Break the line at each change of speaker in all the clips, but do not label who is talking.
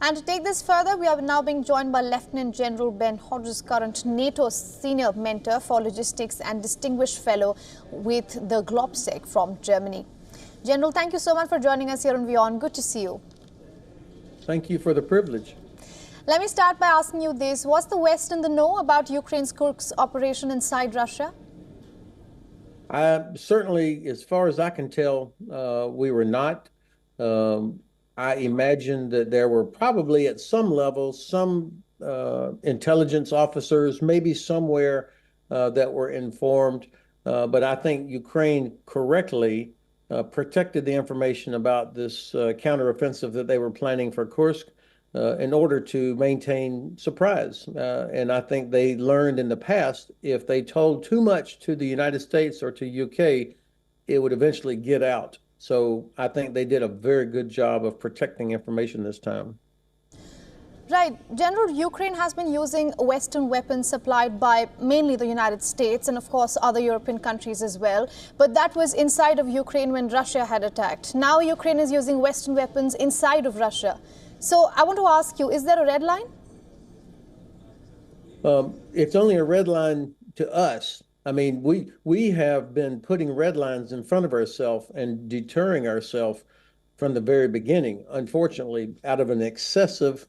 And to take this further, we are now being joined by Lieutenant General Ben Hodges, current NATO senior mentor for logistics and distinguished fellow with the Globsec from Germany. General, thank you so much for joining us here on WION. Good to see you.
Thank you for the privilege.
Let me start by asking you this. Was the West in the know about Ukraine's Kursk operation inside Russia?
Certainly, as far as I can tell, we were not. I imagine that there were probably at some level some intelligence officers, maybe somewhere that were informed. But I think Ukraine correctly protected the information about this counteroffensive that they were planning for Kursk in order to maintain surprise. And I think they learned in the past, if they told too much to the United States or to UK, it would eventually get out. So I think they did a very good job of protecting information this time.
Right. General, Ukraine has been using Western weapons supplied by mainly the United States and, of course, other European countries as well. But that was inside of Ukraine when Russia had attacked. Now Ukraine is using Western weapons inside of Russia. So I want to ask you, is there a red line?
It's only a red line to us. I mean, we have been putting red lines in front of ourselves and deterring ourselves from the very beginning, unfortunately, out of an excessive,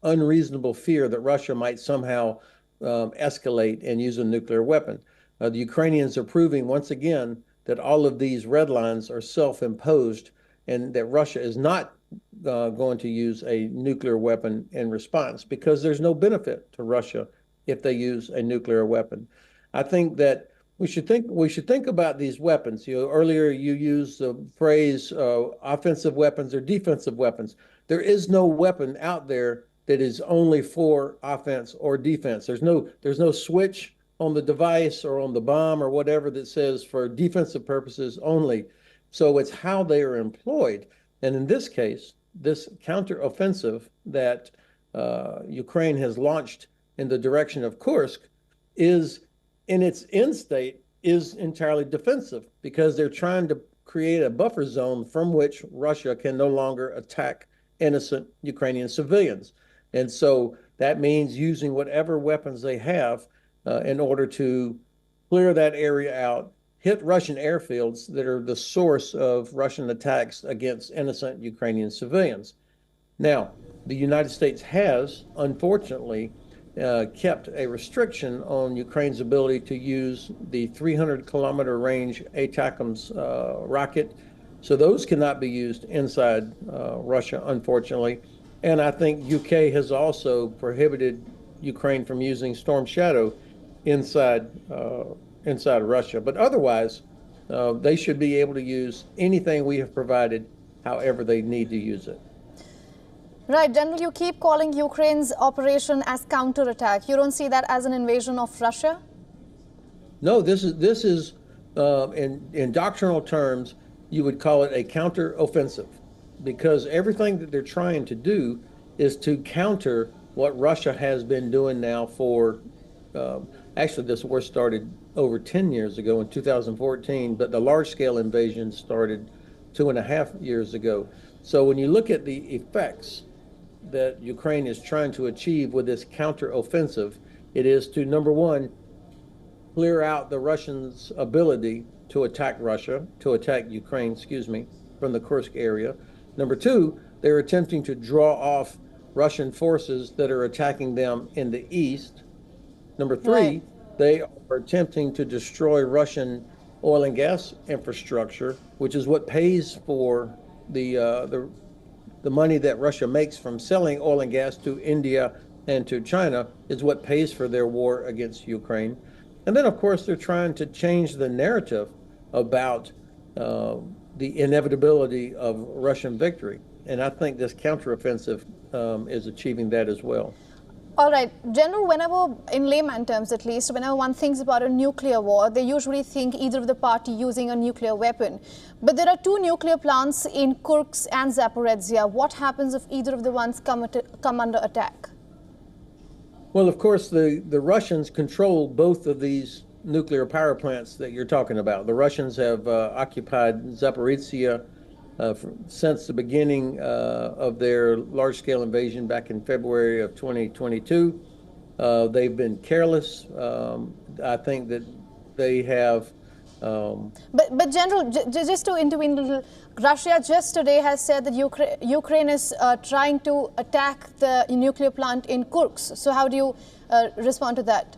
unreasonable fear that Russia might somehow escalate and use a nuclear weapon. The Ukrainians are proving once again that all of these red lines are self-imposed and that Russia is not going to use a nuclear weapon in response, because there's no benefit to Russia if they use a nuclear weapon. I think that we should think about these weapons. Earlier you used the phrase offensive weapons or defensive weapons. There is no weapon out there that is only for offense or defense. There's no switch on the device or on the bomb or whatever that says for defensive purposes only. So it's how they are employed. And in this case, this counteroffensive that Ukraine has launched in the direction of Kursk is, in its end state, is entirely defensive, because they're trying to create a buffer zone from which Russia can no longer attack innocent Ukrainian civilians. And so that means using whatever weapons they have in order to clear that area out, hit Russian airfields that are the source of Russian attacks against innocent Ukrainian civilians. Now, the United States has, unfortunately, kept a restriction on Ukraine's ability to use the 300-kilometer range ATACMS rocket. So those cannot be used inside Russia, unfortunately. And I think UK has also prohibited Ukraine from using Storm Shadow inside Russia. But otherwise, they should be able to use anything we have provided, however they need to use it.
Right, General, you keep calling Ukraine's operation as counterattack. You don't see that as an invasion of Russia?
No, this is in doctrinal terms, you would call it a counteroffensive, because everything that they're trying to do is to counter what Russia has been doing now for, actually this war started over 10 years ago in 2014, but the large-scale invasion started 2.5 years ago. So when you look at the effects that Ukraine is trying to achieve with this counteroffensive, it is to, number one, clear out the Russians' ability to attack Ukraine, from the Kursk area. Number two, they're attempting to draw off Russian forces that are attacking them in the east. Number three, they are attempting to destroy Russian oil and gas infrastructure, which is what pays for the money that Russia makes from selling oil and gas to India and to China, is what pays for their war against Ukraine. And then, of course, they're trying to change the narrative about the inevitability of Russian victory. And I think this counteroffensive is achieving that as well.
All right, General, whenever, in layman terms at least, whenever one thinks about a nuclear war, they usually think either of the party using a nuclear weapon. But there are two nuclear plants in Kursk and Zaporizhzhia. What happens if either of the ones come under attack?
Well, of course, the Russians control both of these nuclear power plants that you're talking about. The Russians have occupied Zaporizhzhia since the beginning of their large-scale invasion back in February of 2022. They've been careless. I think that they have.
But General, just to intervene a little, Russia just today has said that Ukraine is trying to attack the nuclear plant in Kursk. So how do you respond to that?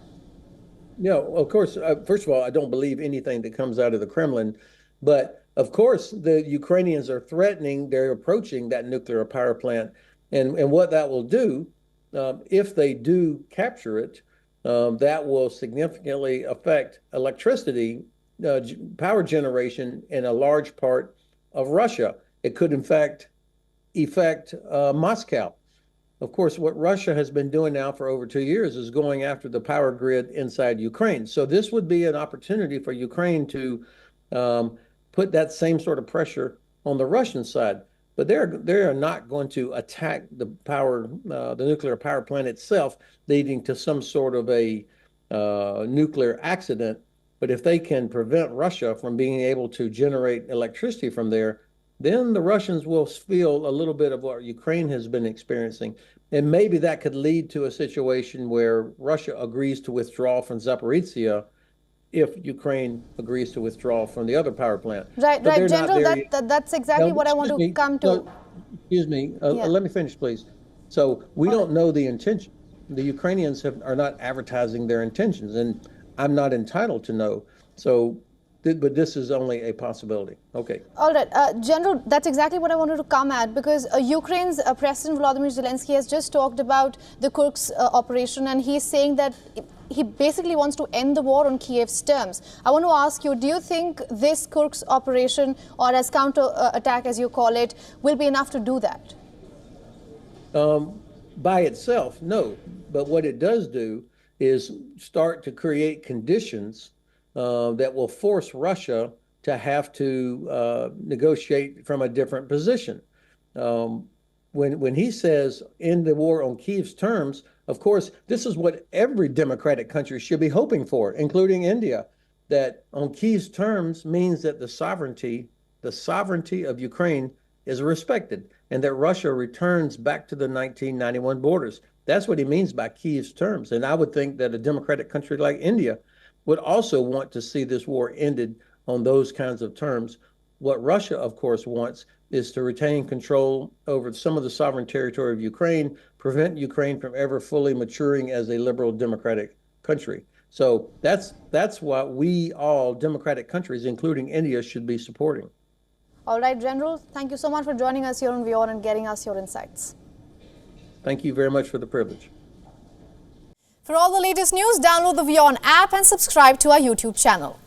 Yeah, of course. First of all, I don't believe anything that comes out of the Kremlin, but of course, the Ukrainians are threatening, they're approaching that nuclear power plant. And what that will do, if they do capture it, that will significantly affect electricity, power generation in a large part of Russia. It could, in fact, affect Moscow. Of course, what Russia has been doing now for over 2 years is going after the power grid inside Ukraine. So this would be an opportunity for Ukraine to put that same sort of pressure on the Russian side. But they are not going to attack the nuclear power plant itself, leading to some sort of a nuclear accident. But if they can prevent Russia from being able to generate electricity from there, then the Russians will feel a little bit of what Ukraine has been experiencing. And maybe that could lead to a situation where Russia agrees to withdraw from Zaporizhia if Ukraine agrees to withdraw from the other power plant.
Right, General, that's exactly what I want to come to.
Excuse me, let me finish, please. So we don't know the intention. The Ukrainians are not advertising their intentions, and I'm not entitled to know. So, but this is only a possibility. Okay.
All right, General, that's exactly what I wanted to come at, because Ukraine's President Volodymyr Zelensky has just talked about the Kursk operation, and he's saying that he basically wants to end the war on Kiev's terms. I want to ask you, do you think this Kursk operation, or as counter-attack as you call it, will be enough to do that?
By itself, no. But what it does do is start to create conditions that will force Russia to have to negotiate from a different position. When he says end the war on Kiev's terms, of course, this is what every democratic country should be hoping for, including India, that on Kiev's terms means that the sovereignty of Ukraine is respected and that Russia returns back to the 1991 borders. That's what he means by Kiev's terms. And I would think that a democratic country like India would also want to see this war ended on those kinds of terms. What Russia, of course, wants is to retain control over some of the sovereign territory of Ukraine, prevent Ukraine from ever fully maturing as a liberal democratic country. So that's what we all democratic countries, including India, should be supporting.
All right, General, thank you so much for joining us here on WION and getting us your insights.
Thank you very much for the privilege.
For all the latest news, download the WION app and subscribe to our YouTube channel.